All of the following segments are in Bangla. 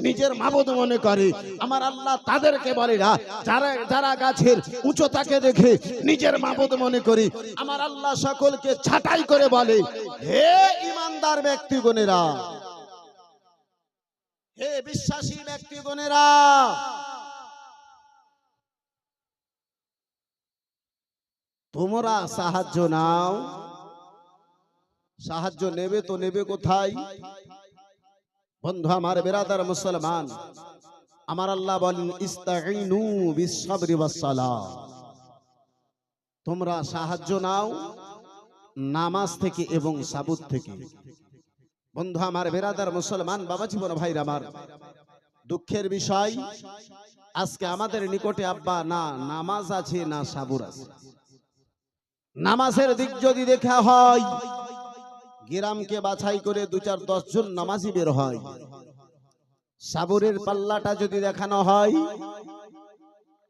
নিজের মাবুদ মনে করে। আমার আল্লাহ তাদেরকে বলে না যারা যারা গাছের উচ্চতাকে দেখে নিজের মাবুদ মনে করে। আমার আল্লাহ সকলকে ছাঁটাই করে বলে, হে ঈমানদার ব্যক্তিগণেরা, হে বিশ্বাসী ব্যক্তিগণেরা, তোমরা সাহায্য নাও। সাহায্য নেবে তো নেবে কোথায়? বন্ধু আমার, বেরাদার মুসলমান, আমার আল্লাহ বলেন ইস্তাঈনু বিসসাবরি ওয়াসসালাহ, তোমরা সাহায্য নাও নামাজ থেকে এবং সাবুত থেকে। বন্ধু আমার, বেরাদার মুসলমান, বাবা জীবন ভাইরা আমার, দুঃখের বিষয় আজকে আমাদের নিকটে আব্বা না নামাজ আছে না সাবুর আছে। নামাজের দিক যদি দেখা হয়, গ্রামকে বাছাই করে 2-4-10 জন নামাজি বের হয়। সাবুরের পাল্লাটা যদি দেখানো হয়,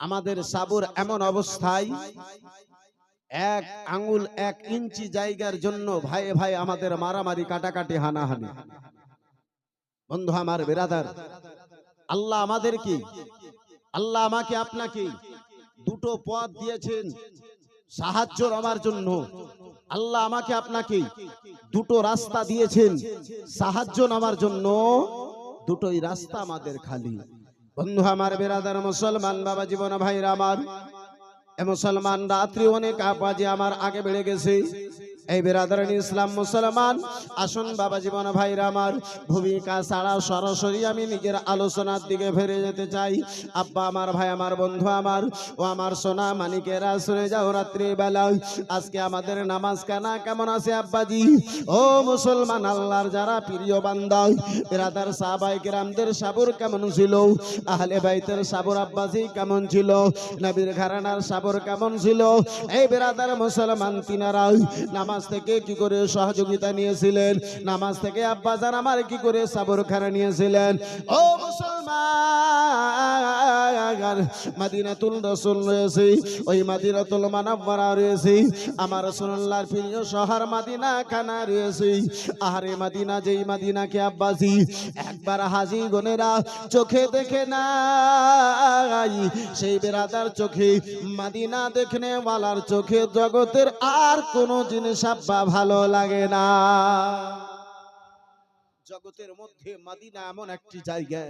আমাদের সাবুর এমন অবস্থায় 1 আঙ্গুল 1 ইঞ্চি জায়গার জন্য ভাই ভাই আমাদের মারামারি, কাটাকাটি, হানাহানি। বন্ধু আমার, বেরাদার, আল্লাহ আমাদেরকে, আল্লাহ আমাকে আপনাকে দুটো পথ দিয়েছেন সাহায্য আমার জন্য। আল্লাহ আমাকে আপনাকে দুটো রাস্তা দিয়েছেন সাহায্য নামার জন্য। দুটোই রাস্তা আমাদের খালি। বন্ধু আমার, বেরাদার মুসলমান, বাবা জীবন ভাইরা আমার, এ মুসলমান রাত্রি অনেক আপাজে আমার আগে বেড়ে গেছে। এই বেরাদারান ইসলাম মুসলমান, আসুন বাবা জীবন ভাইরা আমার, ভূমিকা ছাড়া সরাসরি আমি নিজের আলোচনার দিকে ফিরে যেতে চাই। আব্বা আমার, ভাই আমার, বন্ধু আমার, ও আমার সোনা মানিকেরা, শুনে যাও রাত্রি বেলায় আজকে আমাদের নামাজ কানা কেমন আছে আব্বাজি? ও মুসলমান, আল্লাহর যারা প্রিয় বান্দা, বেরাদার সাহাবায়ে কেরামদের সাবর কেমন ছিল? আহলে বাইতের সাবর আব্বাজি কেমন ছিল? নবীর ঘরানার সাবর কেমন ছিল? এই বেরাদার মুসলমান, তিনারা নামাজ থেকে কি করে সহযোগিতা নিয়েছিলেন? নামাজ থেকে আব্বাজান আমার কি করে সাবর খানা নিয়েছিলেন? ও মুসলমান, মদিনাতুল রাসূল রয়েছে, ওই মদিনাতুল মুনাওয়ারা রয়েছে, আমার রাসূলুল্লাহর প্রিয় শহর মদিনা খানা রয়েছে। আরে মদিনা, যেই মদিনাকে আব্বাজি একবার হাজী গনেরা চোখে দেখে নাই, সেই বেরাদার চোখে, মদিনা দেখনে ওয়ালার চোখে জগতের আর কোন জিনিস আব্বা ভালো লাগে না। জগতের মধ্যে মদিনা এমন একটি জায়গা,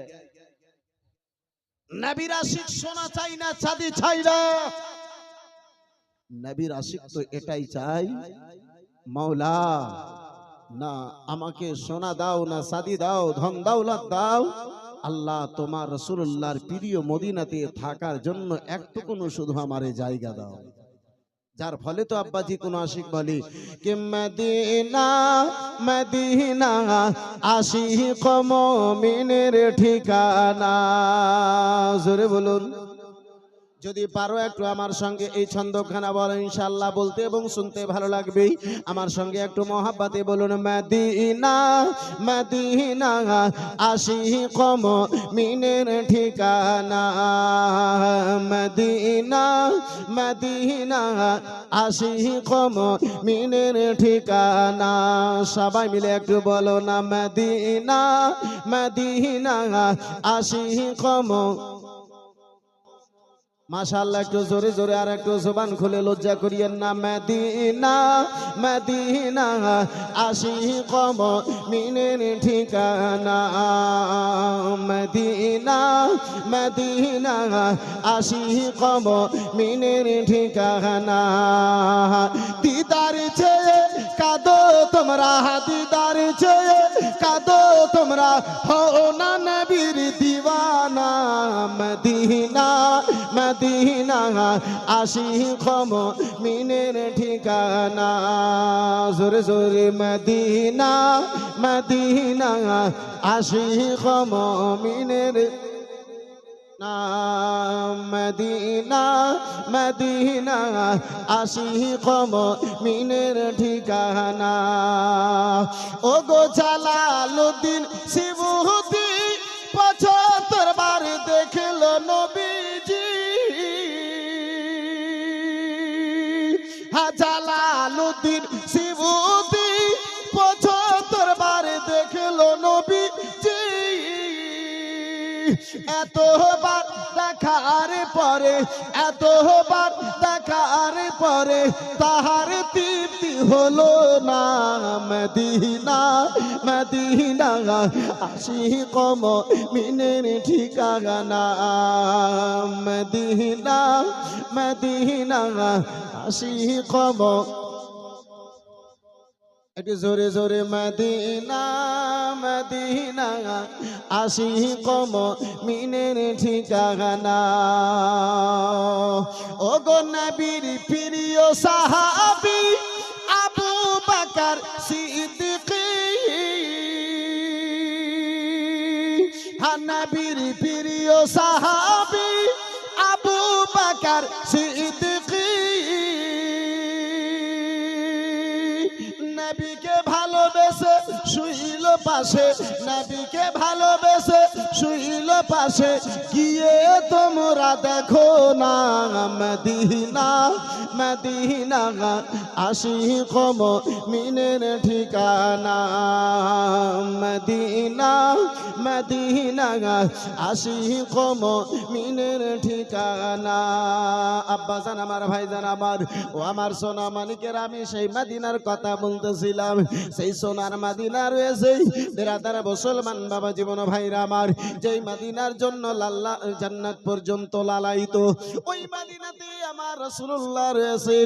নবীর আশিক সোনা চাই না, চাঁদি চাই না। নবীর আশিক তো এটাই চাই, মাওলা না আমাকে সোনা দাও, না চাঁদি দাও, ধন দৌলত দাও, আল্লাহ তোমার রাসূলুল্লাহর প্রিয় মদিনাতে থাকার জন্য একটুকুনো শুধু আমারে জায়গা দাও। যার ফলে তো আব্বাজি কোন আশিক বলে কে মদিনা মদিনা আশিক মুমিনের ঠিকানা। জোরে বলুন, যদি পারো একটু আমার সঙ্গে এই ছন্দখানা বলো, ইনশাআল্লাহ বলতে এবং শুনতে ভালো লাগবে। আমার সঙ্গে একটু মহাব্বতে বলুন, মদিনা মদিনা আশিক মুমিনের ঠিকানা, মদিনা মদিনা আশিক মুমিনের ঠিকানা। সবাই মিলে একটু বলো না, মদিনা মদিনা আশিক। মাশাআল্লাহ, একটু জোরে জোরে আর একটু জবান খুলে, লজ্জা করিয়েন না। মদিনা মদিনা আশিক মুমিনের ঠিকানা, মদিনা মদিনা আশিক মুমিনের ঠিকানা। দিদার চেয়ে কাঁদো তোমরা, দিদার চেয়ে কাঁদো তোমরা, হও না নবীর দিওয়ানা। মদিনা মদিনা আশিক মুমিনের ঠিকানা। জোরে জোরে, মদিনা মদিনা আশিক মুমিনের মদিনা মদিনা আশিক মুমিনের ঠিকানা। ও গো জালালউদ্দিন সিবুতি 75 বার দেখলো নবীজি। জালালউদ্দিন সিবুতি 75 বার দেখলো নবীজি। এতবার দেখার পরে, এতবার দেখার পরে তাহার তৃপ্তি হলো না। মদিনা মদিনা আশিক মুমিনের ঠিকানা। মদিনা মদিনা আশিক, একটু জোরে জোরে, মদিনা মদিনা আশিক মুমিনের ঠিকানা। ও গো নবীর প্রিয় সাহাবী আবু বকর সিদ্দিক, নবীর প্রিয় সাহাবী আবু বকর সিদ্দিক, নবীকে ভালোবেসে শুইল পাশে, নবীকে ভালোবেসে শুইল পাশে, গিয়ে তোমরা দেখো না। মদিনা মদিনা আশিক মুমিনের ঠিকানা। মদিনা মদিনা আশিক মুমিনের ঠিকানা। আব্বাজান আমার, ভাইজান আমার, ও আমার সোনা মানিকের, আমি সেই মদিনার কথা বলতেছিলাম। সেই সোনার মদিনা রয়েছে বেরাদার মুসলমান বাবা জীবন ভাইরা আমার, যেই মদিনার জন্য লাল্লা জান্নাত পর্যন্ত লালায়িত, ওই মদিনাতে আমার রাসূলুল্লাহ রয়েছে।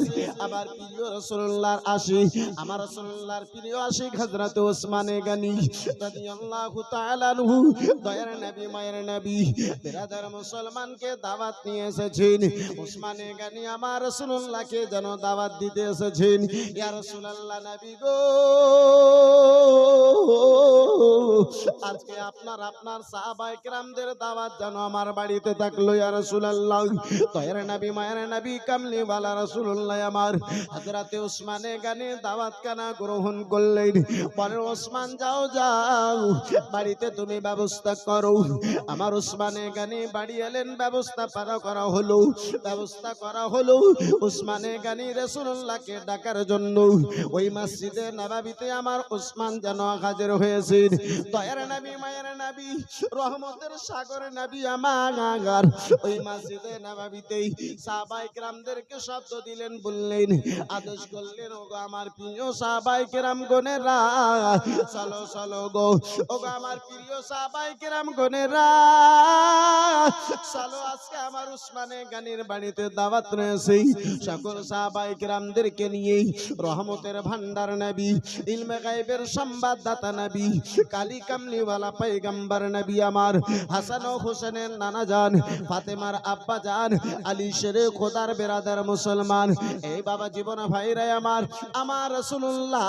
আমার প্রিয় রাসূলুল্লাহর আশিক, আমার রাসূলুল্লাহর প্রিয় আশিক হযরত ওসমানে গনি রাদিয়াল্লাহু তাআলা আনহু, দয়ার নবী মায়ের নবী বেরাদার মুসলমানকে দাওয়াত নিয়ে এসেছেন। ওসমানে গনি আমার রাসূলুল্লাহকে যেন দাওয়াত দিতে এসেছেন। ইয়া রাসূলুল্লাহ, নবী গো, আজকে আপনার সাহাবায়ে কেরামদের দাওয়াত যেন আমার বাড়িতে থাকলো। ইয়া রাসূলুল্লাহ, দয়ার নবী মায়ের নবী কামলি ওয়ালা রাসূলুল্লাহ আমার হযরতে ওসমানে গনি দাওয়াত কানা গ্রহণ করলেন। পরে ওসমান, যাও যাও বাড়িতে তুমি ব্যবস্থা করো। আমার ওসমানে গনি বাড়ি এলেন, ব্যবস্থা করা হলো, ব্যবস্থা করা হলো। ওসমানে গনি রাসূলুল্লাহকে ডাকার জন্য ওই মসজিদে নববীতে আমার ওসমান যেন হাজির হয়েছেন। দয়ার নবী মায়ের নবী রহমতের সাগর নবী আমার ওই মসজিদে নববীতেই সাহাবায়ে কেরামদেরকে শব্দ দিলেন, বললেন, আদেশ করলেন, ওগো আমার প্রিয় সাহাবায়ে কেরাম গণেরা, চলো চলো গো, ওগো আমার প্রিয় সাহাবায়ে কেরাম গণেরা, চলো আজকে আমার ওসমানে গনির বাড়িতে দাওয়াত রয়েছে। সকল সাহাবায়ে কেরামদেরকে নিয়ে রহমতের ভান্ডার নবী, ইলমে গায়বের সংবাদদাতা নবী, কালী কামলিওয়ালা পয়গম্বর নবী আমার হাসান ও হোসেনের নানা জান, ফাতেমার আব্বা জান, আলী শেরে খোদার বেরাদার মুসলমান, এই বাবা জীবন ভাইরা আমার, আমার রাসূলুল্লাহ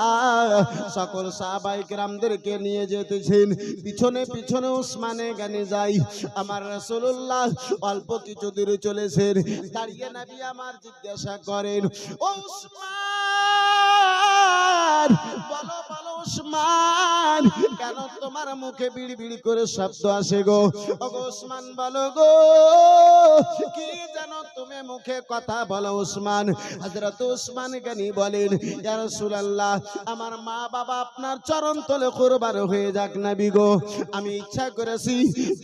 সকল সাহাবায়ে কেরামদেরকে নিয়ে যেতেছেন। পিছনে পিছনে ওসমানে গনি যাই। আমার রাসূলুল্লাহ অল্প কিছু দূরে চলেছেন, দাঁড়িয়ে নবী আমার জিজ্ঞাসা করেন, ও ওসমান, বলো বলো ওসমান, কেন তোমার মুখে বিড়ি বিড়ি করে শব্দ আসে গো? ও ওসমান বলো গো, কি জানো তুমি মুখে কথা বলো ওসমান? হযরত ওসমান গনি বলেন, ইয়া রাসূলুল্লাহ, আমার মা বাবা আপনার চরণ তলে কুরবান হয়ে যাক নবী গো, আমি ইচ্ছা করেছি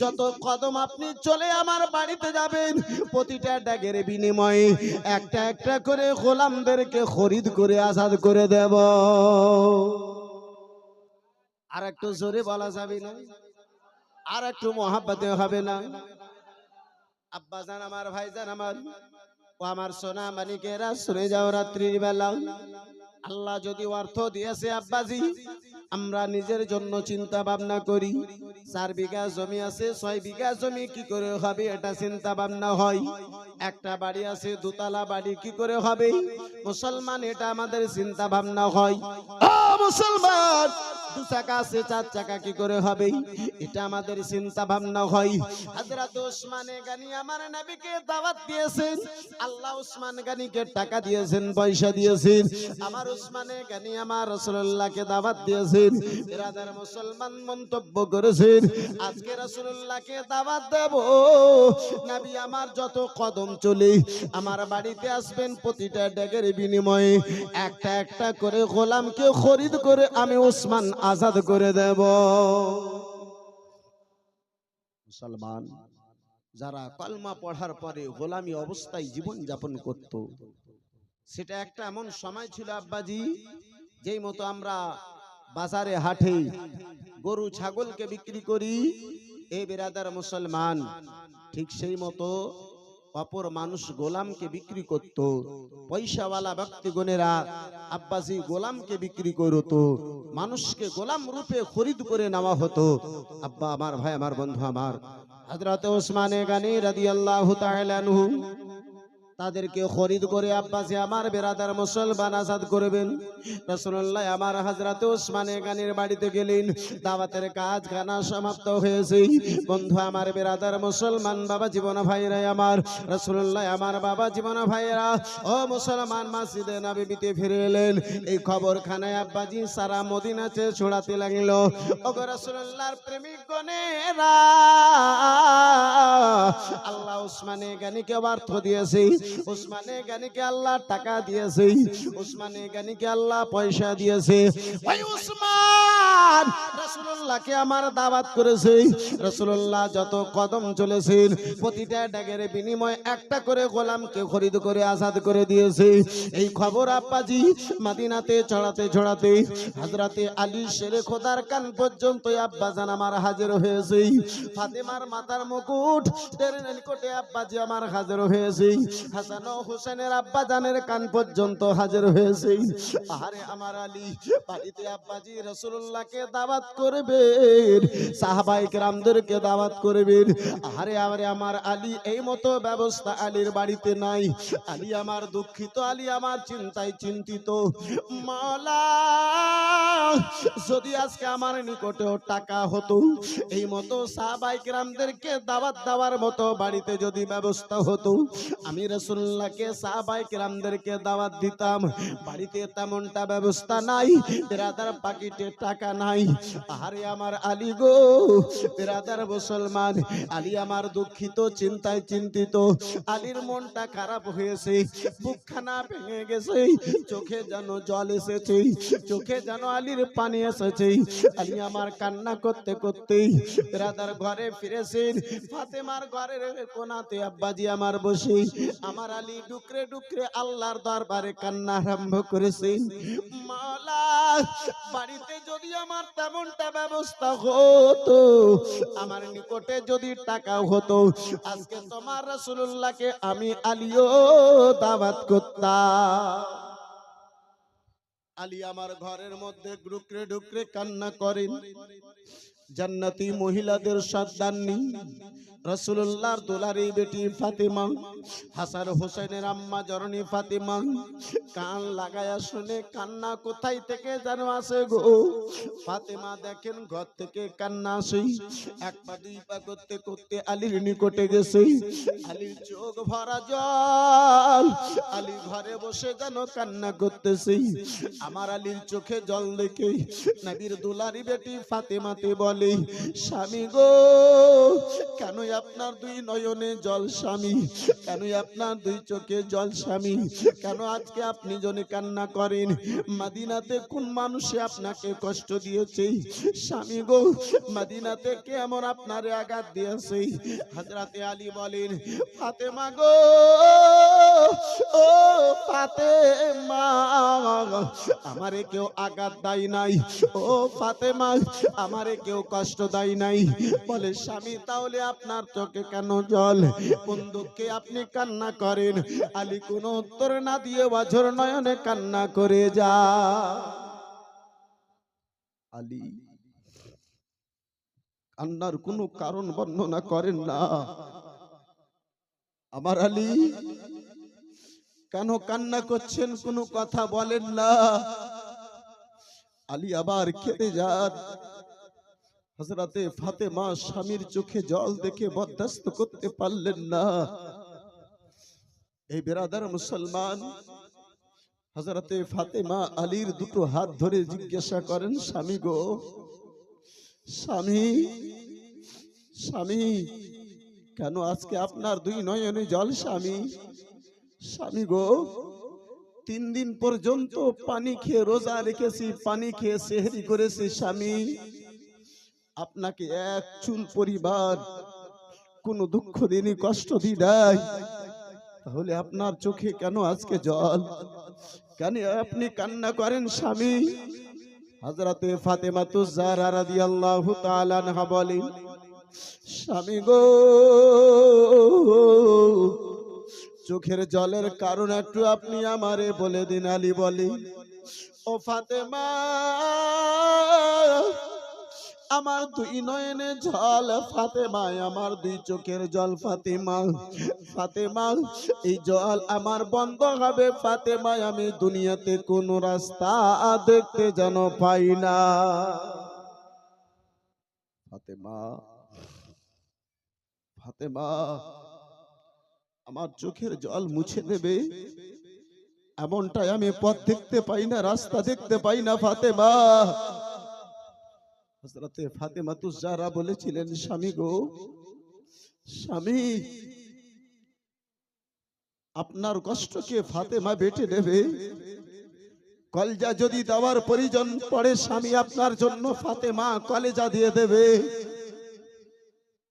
যত কদম আপনি চলে আমার বাড়িতে যাবেন, প্রতিটা ডাকের বিনিময়ে একটা একটা করে গোলামদেরকে খরিদ করে আজাদ করে দেব। আর একটু জোরে বলা যাবে না? আর একটু মহাব্বতে হবে না? আব্বা জান আমার, ভাইজান আমার, ও আমার সোনা মানিকেরা, শুনে যাও, রাত্রির বেলা আল্লাহ যদি অর্থ দিয়েছে আব্বাজি, আমরা নিজের জন্য চিন্তা ভাবনা করি। 4 বিঘা জমি আছে, 6 বিঘা জমি কি করে হবে এটা চিন্তা ভাবনা হয়। একটা বাড়ি আছে, 2 তলা বাড়ি কি করে হবে মুসলমান, এটা আমাদের চিন্তা ভাবনা হয়। ও মুসলমান, 2 চাকা আছে, 4 চাকা কি করে হবে এটা আমাদের চিন্তা ভাবনা হয়। হযরত ওসমানে গনি আমার নবীকে দাওয়াত দিয়েছেন, আল্লাহ ওসমান গনিকে টাকা দিয়েছেন, পয়সা দিয়েছেন। আমার ওসমানে গনি আমার রাসূলুল্লাহকে দাওয়াত দিয়েছেন। বিরাদার মুসলমান মন্তব্য করেছেন, আজকে রাসূলুল্লাহকে দাওয়াত দেব, নবী আমার যত কদম চলে আমার বাড়িতে আসবেন, প্রতিটা ডেকের বিনিময়ে একটা একটা করে গোলামকে খরিদ করে আমি ওসমান আজাদ করে দেব। মুসলমান যারা কলমা পড়ার পরে গোলামি অবস্থায় জীবন যাপন করত, সেটা একটা এমন সময় ছিল আব্বাজি, যেই মতো আমরা বাজারে হাটে গরু ছাগলকে বিক্রি করি, এই বেরাদার মুসলমান ঠিক সেই মতো অপর মানুষ গোলামকে বিক্রি করত। পয়সাওয়ালা ব্যক্তিগণেরা আব্বাজি গোলামকে বিক্রি করত, মানুষকে গোলাম রূপে খরিদ করে নেওয়া হতো। আব্বা আমার, ভাই আমার, বন্ধু আমার, হযরত ওসমানে গনি রাদিয়াল্লাহু তাআলা আনহু তাদেরকে খরিদ করে আব্বাসি আমার বেরাদার মুসলমান আজাদ করবেন। রাসূলুল্লাহ আমার হযরত ওসমানে গানির বাড়িতে গেলেন, দাওয়াতের কাজ খানা সমাপ্ত হয়েছে। বন্ধু আমার, বেরাদার মুসলমান বাবা জীবন ভাইরা আমার, রাসূলুল্লাহ আমার বাবা জীবন ভাইরা, ও মুসলমান মসজিদে নববীতে ফিরে এলেন। এই খবরখানায় আব্বাজি সারা মদিনাতে ছড়াতে লাগলো, ওগো রাসূলুল্লাহর প্রেমিক গণেরা, আল্লাহ ওসমানে গানিকে অর্থ দিয়েছে, ওসমানে গানিকে আল্লাহ টাকা দিয়েছে, ওসমানে গানিকে আল্লাহ পয়সা দিয়েছে। ওই ওসমান রাসূলুল্লাহকে আমার দাওয়াত করেছে। রাসূলুল্লাহ যত কদম চলেছেন প্রতিটা ডাকের বিনিময়ে একটা করে গোলামকে খরিদ করে আজাদ করে দিয়েছে। এই খবর আব্বাজি মদিনাতে ছড়াতে ছড়াতে হযরতে আলী শেরে খোদার কান পর্যন্ত আব্বাজান আমার হাজির হয়েছে। ফাতেমার মাথার মুকুট এর নিকটে আব্বাজি আমার হাজির হয়েছে। হাসান ও হোসেনের আব্বাজানের কান পর্যন্ত হাজির হয়েছে। আরে আমার আলী বাড়িতে আব্বাজি রাসূলুল্লাহকে দাওয়াত করবেন, সাহাবায়ে কেরামদেরকে দাওয়াত করবেন। আরে আমার আলী এই মতো ব্যবস্থা আলীর বাড়িতে নাই। আলী আমার দুঃখিত, আলী আমার চিন্তায় চিন্তিত। মাওলা, যদি আজকে আমার নিকটেও টাকা হতো, এই মতো সাহাবায়ে কেরামদেরকে দাওয়াত দেওয়ার মতো বাড়িতে যদি ব্যবস্থা হতো, আমি রাসূলুল্লাহকে সাহাবায়ে কেরামদেরকে দাওয়াত দিতাম। বাড়িতে তেমনটা ব্যবস্থা নাই, বেরাদার পকেটে টাকা নাই। আরে আমার আলী গো, বেরাদার মুসলমান, আলী আমার দুঃখিত, চিন্তায় চিন্তিত। আলীর মনটা খারাপ হয়েছে, বুকখানা ভেঙে গেছে, চোখে যেন জল এসেছে, চোখে যেন আলীর পানি এসেছে। আলী আমার কান্না করতে করতে বেরাদার ঘরে ফিরেছেন। ফাতেমার ঘরের কোনাতে আব্বাজি আমার বসে আমার আলী ডুকরে ডুকরে আল্লাহর দরবারে কান্না আরম্ভ করেছেন। মাওলা, বাড়িতে যদি আমার তেমনটা ব্যবস্থা হতো, আমার নিকটে যদি টাকা হতো, আজকে তোমার রাসূলুল্লাহকে আমি আলীও দাওয়াত করতাম। আলী আমার ঘরের মধ্যে ডুকরে ডুকরে কান্না করেন। জান্নাতি মহিলাদের সর্দারনি রাসূলুল্লাহর দুলারি বেটি ফাতেমা, হাসান হোসেনের আম্মা জননী ফাতেমা কান লাগায়া শুনে কান্না কোথায় থেকে যেন আসে গো। ফাতেমা দেখেন ঘর থেকে কান্না আসে, এক পা দুই পা করতে করতে আলীর নিকটে গেছে। আলীর চোখ ভরা জল, আলী ঘরে বসে যেন কান্না করতেছে। আমার আলীর চোখে জল দেখে নবীর দুলারি বেটি ফাতেমাতে বলে, স্বামী গো, কেন আপনার দুই নয়নে জল স্বামী, কেন আপনার দুই চোখে জল স্বামী, কেন আজকে আপনি জনে কান্না করেন? মদিনাতে কোন মানুষে আপনাকে কষ্ট দিয়েছে স্বামী গো? মদিনাতে কেমন আপনারে আঘাত দিয়েছে? হযরতে আলী বলেন, ফাতেমা গো, ও ফাতেমা, আমারে কেউ আঘাত দেয় নাই। ও ফাতেমা, আমারে কেউ কষ্ট দেয় নাই। বলে, স্বামী তাহলে আপনার চোখে কেন জল? কোন দুঃখে আপনি কান্না করেন? আলী কোন উত্তর না দিয়ে অঝর নয়নে কান্না করে যা। আলী কান্নার কোনো কারণ বর্ণনা করেন না। আমার আলী কেন কান্না করছেন কোনো কথা বলেন না। আলী আবার কেঁদে যান। হযরতে ফাতেমা স্বামীর চোখে জল দেখে বরদাস্ত করতে পারলেন না। এই বেরাদার মুসলমান, হযরতে ফাতেমা আলীর দুটো হাত ধরে জিজ্ঞাসা করেন, স্বামী গো, স্বামী, স্বামী, কেন আজকে আপনার দুই নয়নে জল স্বামী? স্বামী গো, 3 দিন পর্যন্ত পানি খেয়ে রোজা রেখেছি, পানি খেয়ে সেহরি করেছি স্বামী, আপনাকে এক চুল পরিমাণ কোনো দুঃখ দিনই, কষ্ট দি নাই, তাহলে আপনার চোখে কেন আজকে জল? কেন আপনি কান্না করেন স্বামী? হযরতে ফাতেমাতুজ জাহরা রাদিয়াল্লাহু তাআলা আনহা বলেন, স্বামী গো, চোখের জলের কারণ একটু আপনি আমারে বলে দিন। আলী বলে, ও ফাতেমা, আমার দুই নয়নে জল ফাতেমা, আমার দুই চোখের জল ফাতেমা। ফাতেমা, এই জল আমার বন্ধ হবে ফাতেমা, আমি দুনিয়াতে কোন রাস্তা দেখতে যেন পাই না। ফাতেমা, ফাতেমা, আমার চোখের জল মুছে দেবে এমনটাই আমি পথ দেখতে পাই না, রাস্তা দেখতে পাই না ফাতেমা। হযরতে ফাতেমাতুজ জাহরা বলেছিলেন, স্বামী গো, স্বামী, আপনার কষ্টকে ফাতেমা বেটে নেবে। কলেজা যদি দেওয়ার প্রয়োজন পড়ে স্বামী আপনার জন্য, ফাতেমা কলেজা দিয়ে দেবে।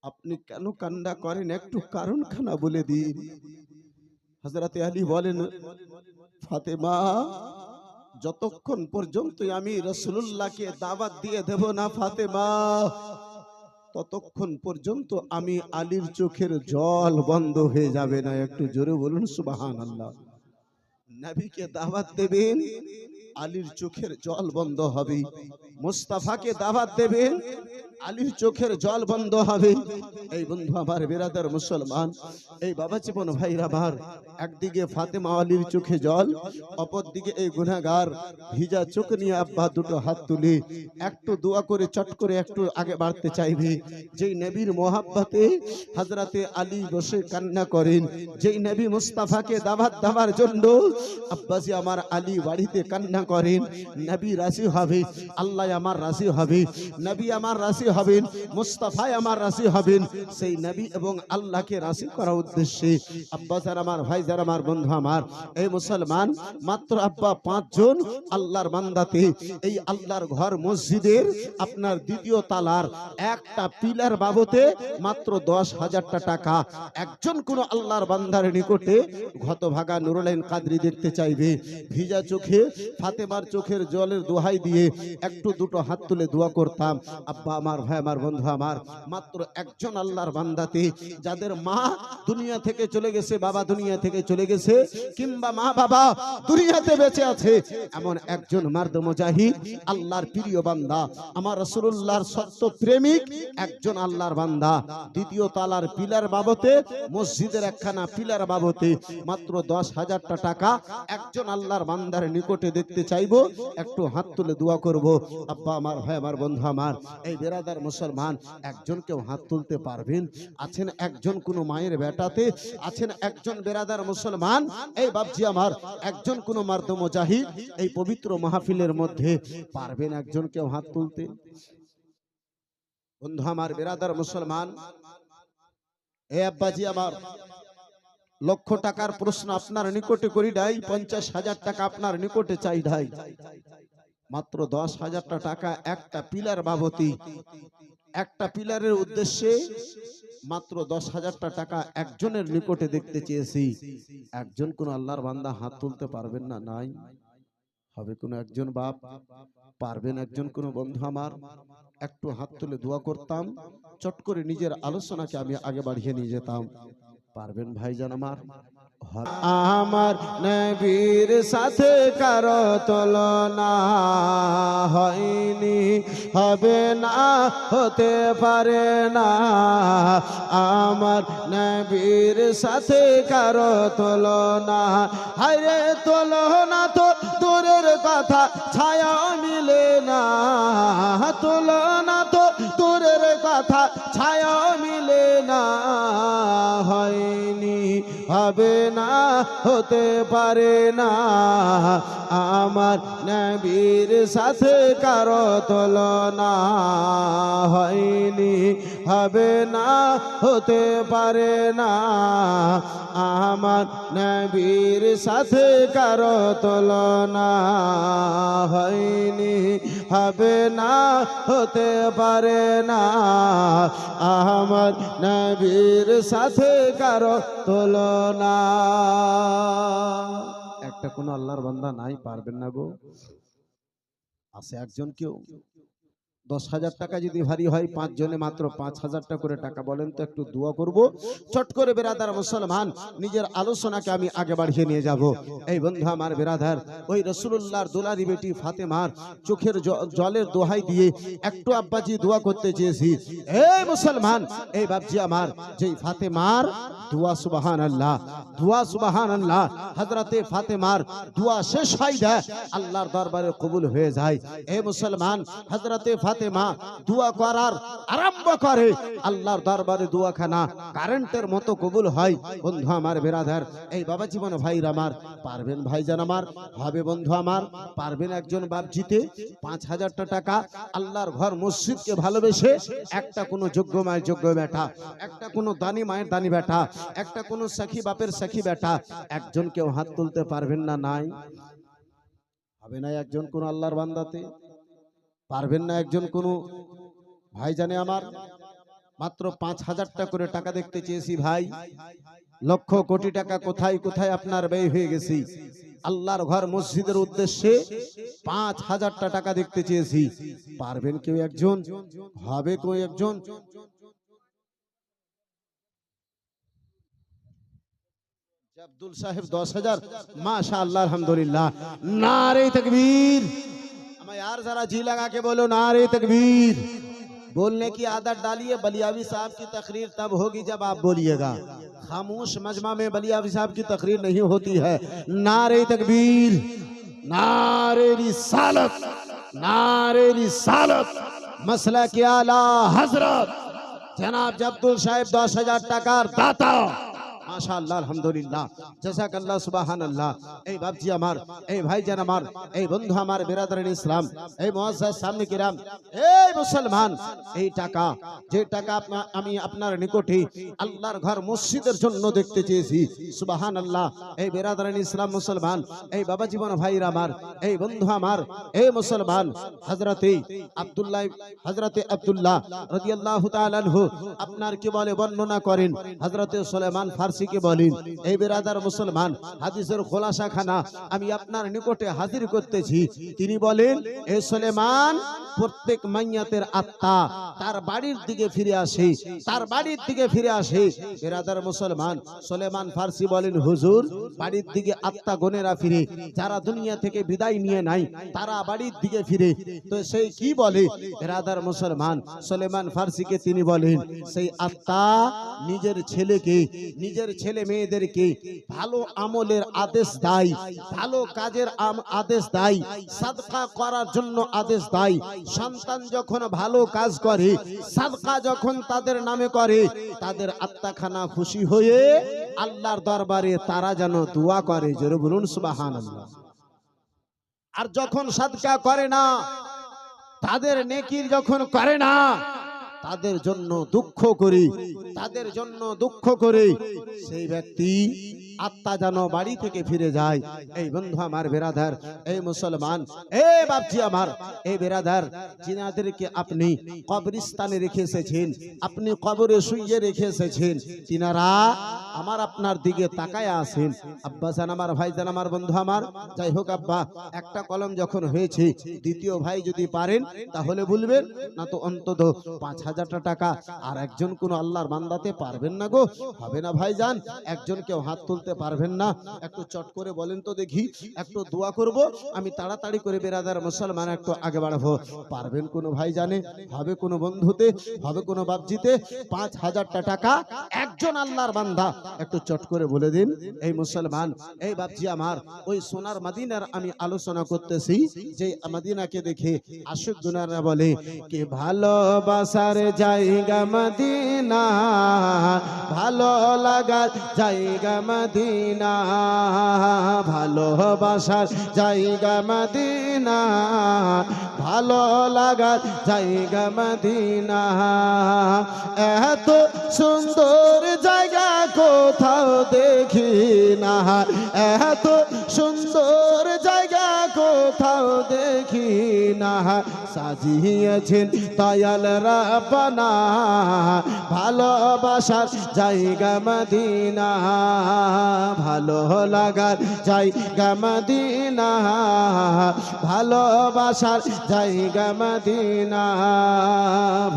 আপনি কেন কান্না করেন একটু কারণখানা বলে দিন। হযরতে আলী বলেন, ফাতেমা, যতক্ষণ পর্যন্ত আমি রাসূলুল্লাহকে দাওয়াত দিয়ে দেব না ফাতেমা, ততক্ষণ পর্যন্ত আমি আলীর চোখের জল বন্ধ হয়ে যাবে না। একটু জোরে বলুন সুবহানাল্লাহ। নবীকে দাওয়াত দেবেন, আলীর চোখের জল বন্ধ হবে। মুস্তাফাকে দাওয়াত দেবেন, আলীর চোখের জল বন্ধ হবে। এই বন্ধু আমার, বিরাদার মুসলমান, এই বাবা জীবন ভাইরা আমার, একদিকে ফাতেমা আলীর চোখে জল, অপরদিকে এই গুনাহগার ভিজা চোখ নিয়ে আব্বা দুটো হাত তুলে একটু দোয়া করে চট করে একটু আগে বাড়তে চাইবে। যেই নবীর মোহাব্বতে হযরতে আলী বসে কান্না করেন, যেই নবী মুস্তাফাকে দাওয়াত দেওয়ার জন্য আব্বাজি আমার আলী বাড়িতে কান্না করেন, নবী রাজি হবে, আল্লাহ আমার রাজি হবে, নবী আমার রাজি হবেন, মুস্তাফা আমার রাজি হবেন। সেই নবী এবং আল্লাহকে রাজি করার উদ্দেশ্যে আব্বা যারা আমার, ভাই যারা আমার, বন্ধু আমার, এই মুসলমান, মাত্র আব্বা 5 জন আল্লাহর বান্দাতে এই আল্লাহর ঘর মসজিদের আপনার দ্বিতীয় তালার একটা পিলার বাবতে মাত্র 10,000 টাকা একজন কোন আল্লাহর বান্দার নিকটে হতভাগা নুরুল কাদরি দেখতে চাইবে। ভিজা চোখে ফাতেমার চোখের জলের দোহাই দিয়ে একটু দুটো হাত তুলে দোয়া করতাম। আব্বা আমার, ভাই আমার, বন্ধু আমার, মাত্র একজন আল্লাহর বান্দাতে যাদের মা দুনিয়া থেকে চলে গেছে, বাবা দুনিয়া থেকে চলে গেছে, কিংবা মা বাবা দুনিয়াতে বেঁচে আছে, এমন একজন মার্দ মুজাহিদ আল্লাহর প্রিয় বান্দা, আমার রাসূলুল্লাহর সত্য প্রেমিক একজন আল্লাহর বান্দা দ্বিতীয় তালার পিলার বাবতে, মসজিদের একখানা পিলার বাবতে মাত্র 10,000 টাকা একজন আল্লাহর বান্দার নিকটে দেখতে চাইবো। একটু হাত তুলে দোয়া করব। আব্বা আমার, ভাই আমার, বন্ধু আমার, এই বেরাদার মুসলমান, একজন কেউ হাত তুলতে পারবেন? আছেন একজন কোন মায়ের বেটাতে? আছেন একজন বেরাদার মুসলমান, এই বাপজি আমার, একজন কোন মার্দ মুজাহিদ এই পবিত্র মাহফিলের মধ্যে পারবেন একজন কেউ হাত তুলতে? বন্ধু আমার, বেরাদার মুসলমান, এ আব্বাজি আমার, লক্ষ টাকার প্রশ্ন আপনার নিকটে করি নাই, 50,000 টাকা আপনার নিকটে চাই নাই, মাত্র 10,000 টাকা একটা পিলার বাবতি, একটা পিলারের উদ্দেশ্যে মাত্র 10,000 টাকা একজনের নিকটে দেখতে চেয়েছি। একজন কোন আল্লাহর বান্দা হাত তুলতে পারবেন না? নাই হবে কোন একজন বাপ? পারবেন একজন কোন বন্ধু আমার? একটু হাত তুলে দোয়া করতাম, চট করে নিজের আলোচনাকে আমি আগে বাড়িয়ে নিয়ে যেতাম। পারবেন ভাইজান আমার? আমার নবীর সাথে কারো তুলনা হয়নি, হবে না, হতে পারে না। আমার নবীর সাথে কারো তুলনা, হায়রে তুলনা তো দূরের কথা, ছায়া মিলে না। তুলনা তো দূরের কথা, ছায়া মিলে না। হয়নি, হবে না, হতে পারে না। আমার নবীর সাথে কারো তুলনা হয়নি, হবে না, হতে পারে না। আমার নবীর সাথে কারো তুলনা হয়নি, হবে না, হতে পারে না। আমার নবীর সাথে কারো তুলনা। একটা কোনো আল্লাহর বান্দা নাই পারবেন না গো? আছে একজন কেউ? 10,000 টাকা যদি ভারী হয়, 5 জনে মাত্র 5,000 টাকা করে টাকা বলেন তো, একটু দোয়া করব। চট করে বেরাদার মুসলমান, নিজের আলোচনাকে আমি আগে বাড়িয়ে নিয়ে যাব। এই বন্ধু আমার বেরাদার, ওই রাসূলুল্লাহর দুলারি বেটি ফাতেমার চোখের জলের দোহাই দিয়ে একটু আব্বাজি দোয়া করতে চেয়েছি। এই মুসলমান, এই বাপজি আমার, যেই ফাতেমার দোয়া সুবহানাল্লাহ, দোয়া সুবহানাল্লাহ, হযরতে ফাতেমার দোয়া শেষ হয় না, আল্লাহর দরবারে কবুল হয়ে যায়। এই মুসলমান, হযরতে ফাতেমা দোয়া করার আরম্ভ করে, আল্লাহর দরবারে দোয়াখানা কারেন্টের মতো কবুল হয়। বন্ধু আমার বেরাদার, এই বাবা জীবন ভাইরা আমার, পারবেন ভাইজান আমার, হবে বন্ধু আমার, পারবেন একজন বাপ জিতে 5,000 টাকা আল্লাহর ঘর মসজিদকে ভালোবেসে, একটা কোনো যোগ্য মায়ের যোগ্য বেটা, একটা কোনো দানি মায়ের দানি বেটা, একটা কোনো সখী বাপের সখী বেটা, একজন কেউ হাত তুলতে পারবেন না? নাই, হবে না একজন কোন আল্লাহর বান্দাতে? পারবেন না একজন কোনো ভাইজানে আমার? মাত্র 5,000 টাকা করে টাকা দেখতে চেয়েছি ভাই, লক্ষ কোটি টাকা কোথায় কোথায় আপনার ব্যয় হয়ে গেছি। আল্লাহর ঘর মসজিদের উদ্দেশ্যে 5,000 টাকা দেখতে চেয়েছি। পারবেন কেউ একজন? হবে কেউ একজন? আব্দুল সাহেব 10,000, माशाअल्लाह अल्हम्दुलिल्लाह, नारे तकबीर। हमें यार जरा जी लगा के बोलो नारे तकबीर। बोलने की आदत डालिए, बलियावी साहब की तकरीर तब होगी जब आप बोलिएगा। खामोश मजमा में बलियावी साहब की तकरीर नहीं होती है। नारे तकबीर, नारे रिसालत, नारे रिसालत, मसला के आला हजरत जनाब अब्दुल साहेब 10,000 টাকার দাতা। মাশাআল্লাহ আলহামদুলিল্লাহ, জাযাকাল্লাহ সুবহানাল্লাহ। এই বাপজি আমার, এই ভাইজান আমার, এই বন্ধু আমার বিরাদরান ইসলাম, এই মুআজ্জাজ সামনে কিরাম, এই মুসলমান, এই টাকা, যে টাকা আমি আপনার নিকটে আল্লাহর ঘর মসজিদের জন্য দেখতে চেয়েছি, সুবহানাল্লাহ। এই বিরাদরান ইসলাম মুসলমান, এই বাবা জীবন ভাইরা আমার, এই বন্ধু আমার, এই মুসলমান, হযরতে আব্দুল্লাহ রাদিয়াল্লাহু তাআলা আনহু আপনার কি বলে বর্ণনা করেন, হযরতে সুলাইমান ফারসিকে বলেন, এই বিরাদার মুসলমান, হাদিসের খোলাসা খানা আমি আপনার নিকটে হাজির করতেছি। তিনি বলেন, এই সুলাইমান প্রত্যেক মাইয়াতের আত্মা তার বাড়ির দিকে ফিরে আসে, তার বাড়ির দিকে ফিরে আসে। বিরাদার মুসলমান, সুলাইমান ফারসি বলেন, হুজুর, বাড়ির দিকে আত্মা গনেরা ফিরে, যারা দুনিয়া থেকে বিদায় নিয়ে নাই তারা বাড়ির দিকে ফিরে। তো সেই কি বলে বিরাদার মুসলমান, সুলাইমান ফারসিকে তিনি বলেন, সেই আত্মা নিজের ছেলেকে, নিজের ছেলে মেয়েদেরকে ভালো আমলের আদেশ দেয়, ভালো কাজের আদেশ দেয়, সাদকা করার জন্য আদেশ দেয়। সন্তান যখন ভালো কাজ করে, সাদকা যখন তাদের নামে করে, তাদের আত্মাখানা খুশি হয়ে আল্লাহর দরবারে তারা যেন দোয়া করে। জোরে বলুন সুবহানাল্লাহ। আর যখন সাদকা করে না, তাদের নেকির যখন করে না, তাদের জন্য দুঃখ করি, তাদের জন্য দুঃখ করে সেই ব্যক্তি আত্মা যেন বাড়ি থেকে ফিরে যায়। এই বন্ধু আমার বেরাদার, এই মুসলমান, এই বাপজি আমার, এই বেরাদার, যিনাদেরকে আপনি কবরস্থানে রেখে এসেছেন, আপনি কবরে শুইয়ে রেখে এসেছেন, তিনারা আমার আপনার দিকে তাকায় আছেন। আব্বা জান আমার, ভাই জান আমার, বন্ধু আমার, যাই হোক আব্বা, একটা কলম যখন হয়েছে, দ্বিতীয় ভাই যদি পারেন তাহলে বলবেন, না তো অন্তত 5,000 টাকা আর একজন কোন আল্লাহর বান্দাতে পারবেন না গো? হবে না ভাইজান? একজন কেউ হাত তুলতে পারবেন না? একটু চট করে বলেন তো দেখি, একটু দোয়া করব, আমি তাড়াতাড়ি করে বেরাদার মুসলমান একটু আগে বাড়াবো। পারবেন কোনো ভাই জানে? হবে কোনো বন্ধুতে? হবে কোনো বাপজিতে? 5,000 টাকা একজন আল্লাহর বান্দা, একটু চট করে বলে দিন। এই মুসলমান, এই বাপজি আমার, ওই সোনার মদিনার আমি আলোচনা করতেছি, যে মদিনাকে দেখে আশিক গুনারা বলে কি ভালোবাসার জায়গা মদিনা, ভালো ভালো লাগার জায়গা মদিনা, ভালোবাসার জায়গা মদিনা, ভালো লাগার জায়গা মদিনা। এত সুন্দর জায়গা কোথাও দেখি না, এত সুন্দর জায়গা কোথাও দেখি না, সাজিয়েছেন দয়াল রাব্বানা ভালোবাসার জায়গা মদিনা, ভালো লাগার জায়গা মদিনা, ভালোবাসার জায়গা মদিনা,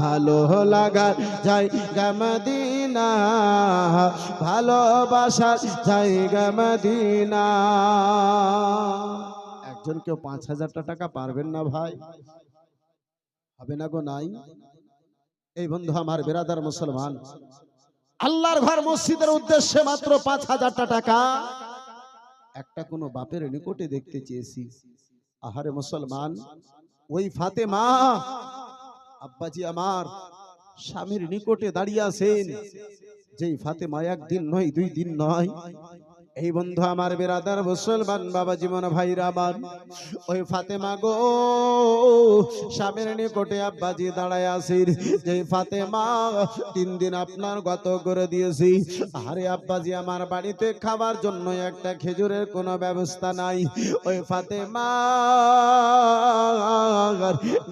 ভালো লাগার জায়গা মদিনা, ভালোবাসার জায়গা মদিনা। একজন কেউ ৫,০০০ টাকা পারবেন না ভাই? হবে না গো? নাই? এই বন্ধু আমার বেরাদার মুসলমান, আল্লাহর ঘর মসজিদের উদ্দেশ্যে মাত্র ৫,০০০ টাকা একটা কোন বাপের নিকটে দেখতে চেয়েছি। আহারে মুসলমান, ওই ফাতেমা আব্বাজি আমার স্বামীর নিকটে দাঁড়িয়ে আছেন, যেই ফাতেমা একদিন নয় ২ দিন নয়, এই বন্ধু আমার বেরাদার মুসলমান বাবা জীবন ভাইরা আমার, ওই ফাতেমা গো স্বামীর নিকটে আব্বাজি দাঁড়ায় আছেন, যেই ফাতেমা ৩ দিন আপনার গত করে দিয়েছি। আরে আব্বাজি আমার বাড়িতে খাবার জন্য একটা খেজুরের কোনো ব্যবস্থা নাই। ওই ফাতেমা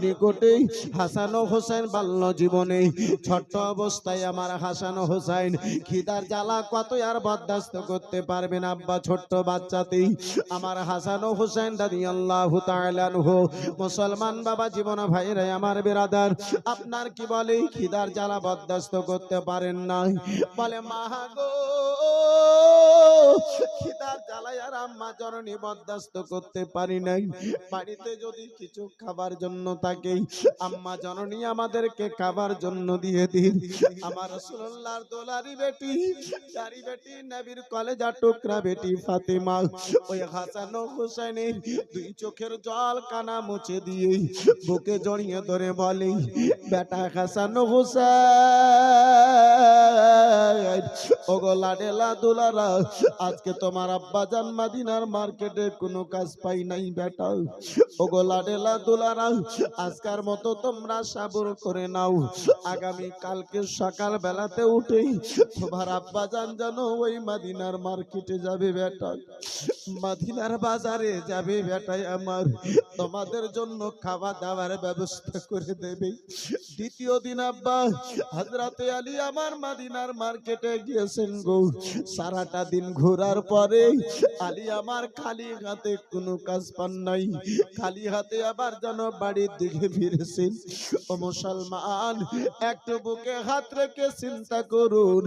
নিকটেই হাসান ও হোসেন বাল্য জীবনে ছোট্ট অবস্থায় আমার হাসান ও হোসেন খিদার জ্বালা কত আর বরদাস্ত করতে পারবেন আব্বা, ছোট্ট বাচ্চাতেই আমার হাসান ও হোসেন রাদিয়াল্লাহু তাআলা আনহু। মুসলমান বাবা জীবন ভাইরা আমার বেরাদার, আপনার কি বলে খিদার জ্বালা বরদাস্ত করতে পারেন না? বলে মা গো খিদার জ্বালায় আর আম্মা জননী বরদাস্ত করতে পারি নাই, বাড়িতে যদি কিছু খাবার জন্য থাকে আম্মা জননী আমাদেরকে খাবার জন্য দিয়ে দিন। আমার রাসূলুল্লাহর দোলারি বেটি, চারি বেটি, নবীর কলেজা টুকরা বেটি ফাতেমা ওই হাসান ও হোসেনের 2 চোখের জল কানা মুছে দিয়ে বুকে জড়িয়ে ধরে বলে, বেটা হাসান ও হোসেন, ওগো লাডেলা দুলারা, আজকে তোমার আব্বা জান মদিনার মার্কেটে কোনো কাজ পাই নাই বেটা, ওগো লাডেলা দুলারা, আজকের মতো তোমরা সবর করে নাও, আগামী কালকে সকাল বেলাতে উঠে তোমার আব্বা জান জানো ওই মদিনার মার্কেটে যাবে বেটা, মদিনার বাজারে যাবে বেটাই আমার, তোমাদের জন্য খাওয়া দাওয়ার ব্যবস্থা করে দেবে। দ্বিতীয় দিন আব্বা হযরতে আলী আমার মদিনার মার্কেটে গিয়েছেন গো, সারাটা দিন ঘোরার পরে আলী আমার খালি হাতে কোনো কাজ পান নাই, খালি হাতে আবার যেন বাড়ির দিকে ফিরেছেন। ও মুসলমান, একটু বুকে হাত রেখে চিন্তা করুন,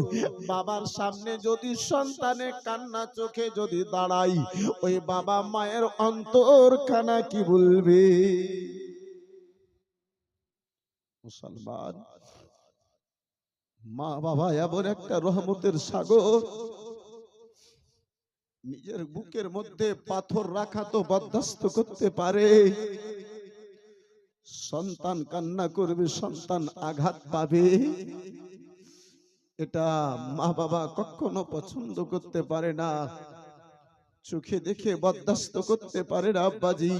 বাবার সামনে যদি সন্তানে কান্না চোখে যদি দাঁড়াই, ওই বাবা মায়ের অন্তর খানা কি বলবে? মুসলমান, মা বাবা এমন একটা রহমতের সাগর, নিজের বুকের মধ্যে পাথর রাখা তো বরদাস্ত করতে পারে, সন্তান কান্না করবে, সন্তান আঘাত পাবে, এটা মা বাবা কখনো পছন্দ করতে পারে না, চোখে দেখে বরদাস্ত করতে পারে না আব্বাজি।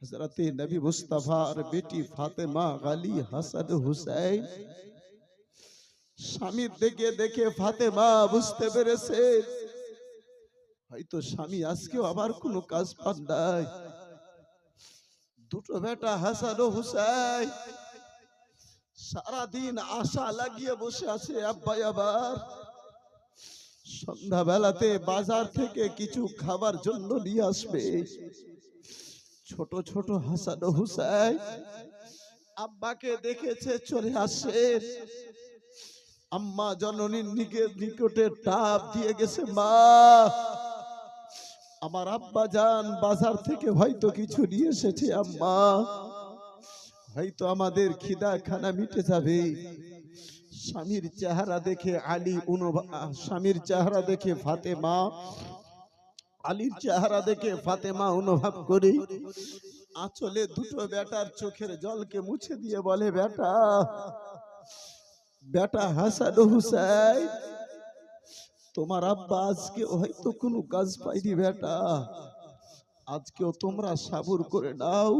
হযরতে নবী মুস্তাফার বেটি ফাতেমা, আলী, হাসান, হুসাইন, স্বামীর দেখে দেখে ফাতেমা বুঝতে পেরেছে হয়তো স্বামী আজকেও আবার কোনো কাজ পান নাই। 2 বেটা হাসান ও হুসাইন সারাদিন আশা লাগিয়ে বসে আছে আব্বা আবার সন্ধ্যা বেলাতে বাজার থেকে কিছু খাবার জন্য নিয়ে আসবে। ছোট ছোট হাসান ও হুসাইন আব্বাকে দেখেছে চলে আসে, আম্মা জননীর নিকটে টাপ দিয়ে গেছে, মা আমার আব্বা জান বাজার থেকে হয়তো কিছু নিয়ে এসেছে, আম্মা হয়তো আমাদের খিদা খানা মিটে যাবে। স্বামীর চেহারা দেখে আলী স্বামীর চেহারা দেখে ফাতেমা, আলীর চেহারা দেখে ফাতেমা অনুভব করে আঁচলে 2 বেটার চোখের জলকে মুছে দিয়ে বলে, বেটা বেটা হাসান হুসাইন, তোমার আব্বা আজকে হয়তো কোনো কাজ পাইনি বেটা, আজকেও তোমরা সাবুর করে নাও,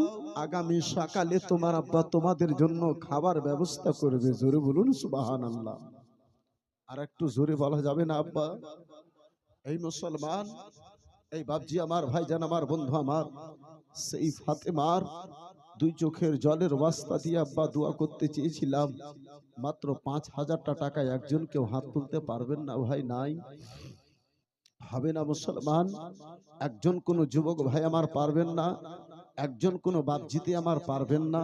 আগামী সকালে তোমার আব্বা তোমাদের জন্য খাবার ব্যবস্থা করবে। জোরে বলুন সুবহানাল্লাহ। আর একটু জোরে বলা যাবে না আব্বা? এই মুসলমান, এই বাপজি আমার, ভাইজান আমার, বন্ধু আমার, সেই ফাতেমার দুই চোখের জলের ওয়াস্তা দিয়ে আব্বা দোয়া করতে চেয়েছিলাম, মাত্র 5,000 টাকায় একজন কেউ হাত তুলতে পারবেন না ভাই? নাই, হবে না মুসলমান। একজন কোন যুবক ভাই আমার পারবেন না, একজন কোন বাপজিতে আমার পারবেন না,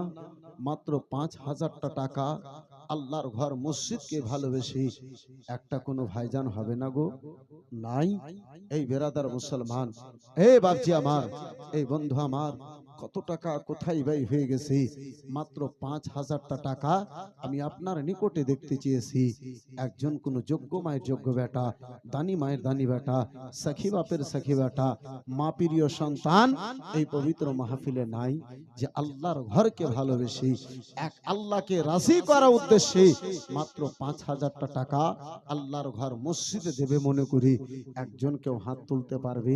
মাত্র 5,000 টাকা আল্লাহর ঘর মসজিদকে ভালোবেসে একটা কোনো ভাইজান হবে না গো? নাই। এই বেরাদার মুসলমান, এই বাপজি আমার, এই বন্ধু আমার, কত টাকা কোথায় ব্যয় হয়ে গেছে, মাত্র 5,000 টাকা আমি আপনার নিকটে দেখতে চেয়েছি। একজন কোন যোগ্য মায়ের যোগ্য বেটা, দানি মায়ের দানি বেটা, সখী বাপের সখী বেটা, মা প্রিয় সন্তান এই পবিত্র মাহফিলে নাই যে আল্লাহর ঘরকে ভালোবেসে এক আল্লাহকে রাজি করার উদ্দেশ্যে মাত্র 5,000 টাকা আল্লাহর ঘর মসজিদে দেবে মনে করি একজন কেউ হাত তুলতে পারবে?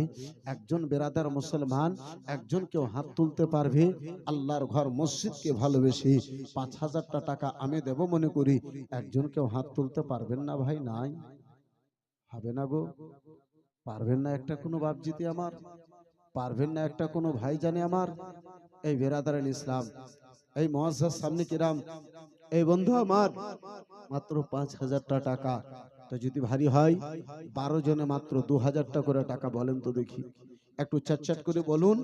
একজন বেরাদার মুসলমান, একজন কেউ হাত তুলতে পারবে আল্লাহর ঘর মসজিদকে ভালোবেসে 5,000 টাকা আমি দেব মনে করি একজন কেউ হাত তুলতে পারবেন না ভাই? নাই, হবে না গো? পারবেন না একটা কোনো বাপজিতে আমার? পারবেন না একটা কোনো ভাই জানে আমার? এই বেরাদার ইসলাম, এই মুআজ্জাজ সামনে কিরাম, এই বন্ধু আমার, মাত্র 5,000 টাকা। তো যদি ভারী হয় 12 জনে মাত্র 2,000 টাকা করে টাকা বলেন তো দেখি, একটু চটচট করে বলুন।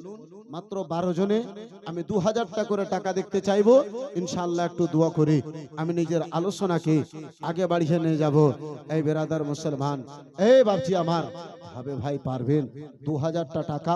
মাত্র 12 জনে আমি 2,000 টাকা করে টাকা দেখতে চাইবো ইনশাআল্লাহ। একটু দোয়া করে আমি নিজের আলোচনাকে আগে বাড়িয়ে নিয়ে যাব। এই বেরাদার মুসলমান, এই বাপজি আমার, ভাবে ভাই পারবেন 2,000 টাকা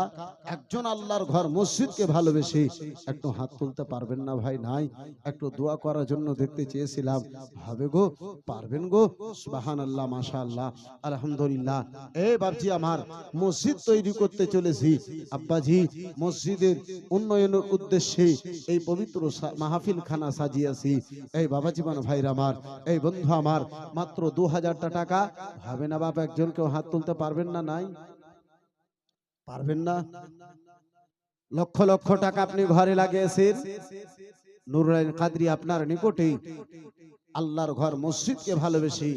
একজন আল্লাহর ঘর মসজিদকে ভালোবেসে একটু হাত তুলতে পারবেন না ভাই? নাই, একটু দোয়া করার জন্য দেখতে চেয়েছিলাম, হবে গো? পারবেন গো? সুবহানাল্লাহ, মাশাআল্লাহ, আলহামদুলিল্লাহ। এই বাপজি আমার, মসজিদ তৈরি করতে চলেছি আব্বাজি, মসজিদের উন্নয়নের উদ্দেশ্যে এই পবিত্র মাহফিল খানা সাজিয়েছি। এই বাবা জীবন ভাইরা আমার, এই বন্ধু আমার, মাত্র 2,000 টাকা হবে না বাপ? একজন কেউ হাত তুলতে পারবেন না? নাই, পারবেন না? লক্ষ লক্ষ টাকা আপনি ঘরে লাগিয়েছেন, নুরুল কাদরি আপনার নিকটে আল্লাহর ঘর মসজিদকে ভালোবেসে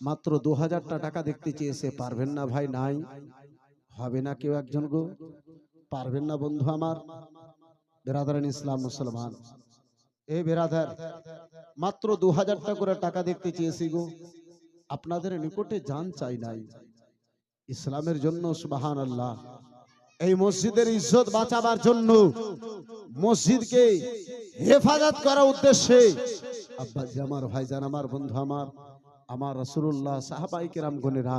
মাত্র 2,000 টাকা দেখতে চেয়েছে, পারবেন না ভাই? নাই, হবে না কেউ একজন গো? পারবেন না বন্ধু আমার, বেরাদারান ইসলাম মুসলমান, এই বেরাদার, মাত্র 2,000 টাকা করে টাকা দেখতে চেয়েছি গো, আপনাদের নিকটে জান চাই নাই ইসলামের জন্য। সুবহানাল্লাহ। এই মসজিদের ইজ্জত বাঁচাবার জন্য, মসজিদকে হেফাজত করার উদ্দেশ্যে আব্বাজি আমার, ভাইজান আমার, বন্ধু আমার, আমার রাসূলুল্লাহ সাহাবায়ে কেরাম গণেরা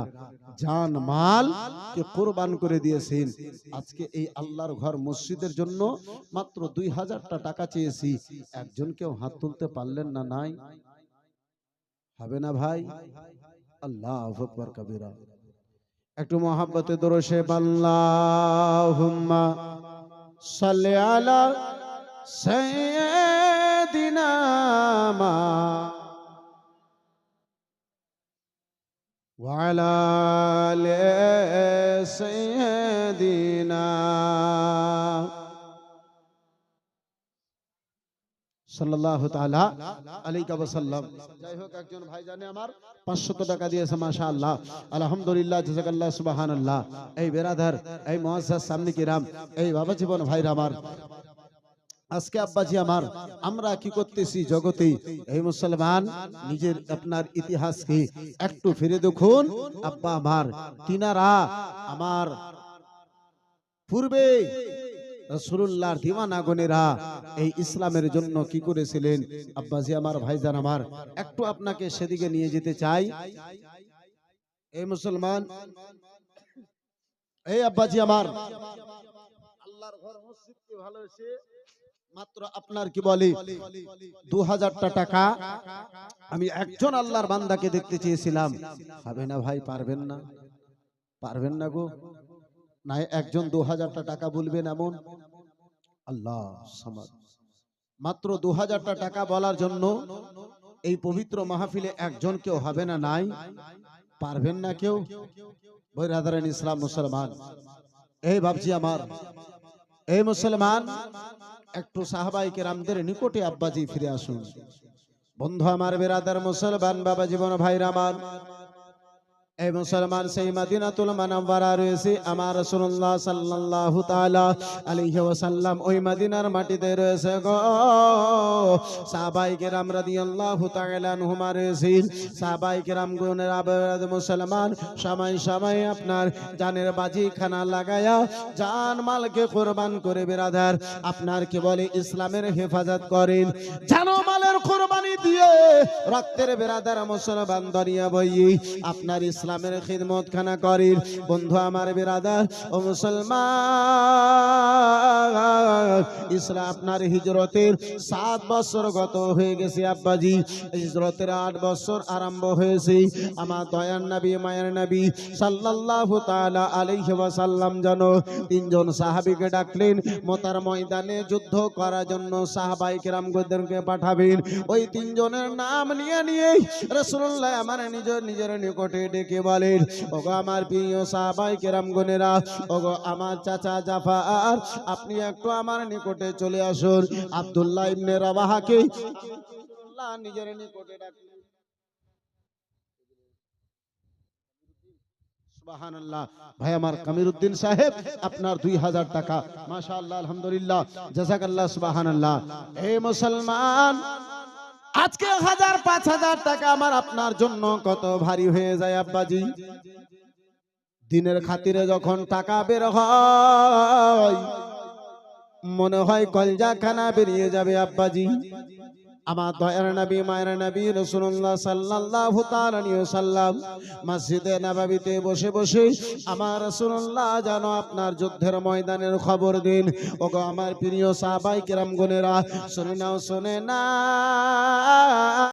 জান মাল কে কুরবান করে দিয়েছেন। আজকে এই আল্লাহর ঘর মসজিদের জন্য মাত্র 2,000 টাকা চেয়েছি, একজন কেউ হাত তুলতে পারলেন না? নাই, হবে না ভাই? আল্লাহু আকবার কবীরা। একটু মহব্বতে দরুশে আল্লাহুম্মা সাল্লি আলা সাইয়্যিদিনা ওয়া আলা আলি সাইয়্যিদিনা সাল্লাল্লাহু তাআলা আলাইহি ওয়া সাল্লাম। যাই হোক, একজন ভাই জানে আমার 500 টাকা দিয়েছে, মাশাআল্লাহ, আলহামদুলিল্লাহ, জাযাকাল্লাহ, সুবহানাল্লাহ। এই বেরাদার, এই মুআজ্জাজ সামনে কিরাম, এই বাবা জীবন ভাইরা আমার, আজকে আব্বাজি আমার, আমরা কি করতেছি জগতে? এই মুসলমান, নিজের আপনার ইতিহাসকে একটু ফিরে দেখুন। আব্বা আমার, তিনারা আমার পূর্বে রাসূলুল্লাহর দিওয়ানা গণেরা এই ইসলামের জন্য কি করেছিলেন? আব্বাজি আমার, ভাইজান আমার, একটু আপনাকে সেদিকে নিয়ে যেতে চাই। এই মুসলমান, এই আব্বাজি আমার, আল্লাহর ঘর মসজিদকে ভালোবেসে মাত্র আপনার কি বলে 2,000 টাকা আমি একজন আল্লাহর বান্দাকে দেখতে চেয়েছিলাম, হবে না ভাই? পারবেন না? পারবেন না গো? না, একজন 2,000 টাকা বলবেন এমন? আল্লাহ সামাদ। মাত্র 2,000 টাকা বলার জন্য এই পবিত্র মাহফিলে একজন কেউ হবে না? নাই? পারবেন না কেউ? বৈরাদারান ইসলাম মুসলমান, এই বাপজি আমার, এই মুসলমান, একটু সাহাবায়ে কেরামদের নিকটে আব্বাজি ফিরে আসুন। বন্ধু আমার, বেরাদার মুসলমান, বাবা জীবন ভাইরা আমার, এই মুসলমান সেই মদিনাতুল মুনাওয়ারা রয়েছে আমার রাসূলুল্লাহ সাল্লাল্লাহু তাআলা আলাইহি ওয়াসাল্লাম, ওই মদিনার মাটিতে রয়েছে গো সাহাবায়ে কেরাম রাদিয়াল্লাহু তাআলা আনহুম রয়েছে। সাহাবায়ে কেরাম গুণের আবেদ মুসলমান, সময় সময় আপনার জানের বাজি খানা লাগায়া জান মালকে কুরবান করে বেরাদার আপনার কি বলে ইসলামের হেফাজত করেন, জান মালের কুরবানি দিয়ে রক্তের বেরাদার মুসলমান দরিয়া বইয়ে আপনার ইসলামের খিদমত খানা করেন। বন্ধু আমার বেরাদার ও মুসলমান, ইসলাম আপনার হিজরতের 7 বছর গত হয়ে গেছে আব্বাজি, হিজরতের 8 বছর আরম্ভ হয়েছে। আমার দয়ার নবী মায়ের নবী সাল্লাল্লাহু তাআলা আলাইহি ওয়াসাল্লাম যেন 3 জন সাহাবীকে ডাকলেন মতার ময়দানে যুদ্ধ করার জন্য, সাহাবায়ে কেরামদেরকে পাঠাবেন। ওই 3 জনের নাম নিয়ে নিয়ে রাসূলুল্লাহ আমার নিজের নিকটে ডেকে বলেন, ওগো আমার প্রিয় সাহাবায়ে কেরামগণেরা, ওগো আমার চাচা জাফর, আপনি একটু আমার নিকটে চলে আসুন। আব্দুল্লাহ ইবনে রাওয়াহাকে রাসূলুল্লাহ নিজের নিকটে ডাকলেন। সুবহানাল্লাহ। ভাই আমার কামিরউদ্দিন সাহেব, আপনার 2000 টাকা, মাশাআল্লাহ, আলহামদুলিল্লাহ, জাযাকাল্লাহ, সুবহানাল্লাহ। হে মুসলমান, আজকে 1000 5000 টাকা আমার আপনার জন্য কত ভারী হয়ে যায় আব্বাজি। দিনের খাতিরে যখন টাকা বের হয় মনে হয় কলজা খানা বেরিয়ে যাবে আব্বাজি। আমার দয়ার নবী মায়ের নবী রাসূলুল্লাহ সাল্লাল্লাহু তাআলা আলাইহি ওয়াসাল্লাম মসজিদে নববীতে বসে বসে আমার রাসূলুল্লাহ যেন আপনার যুদ্ধের ময়দানের খবর দিন। ওগো আমার প্রিয় সাহাবায়ে কেরামগণেরা, শুনে নাও, শুনে না।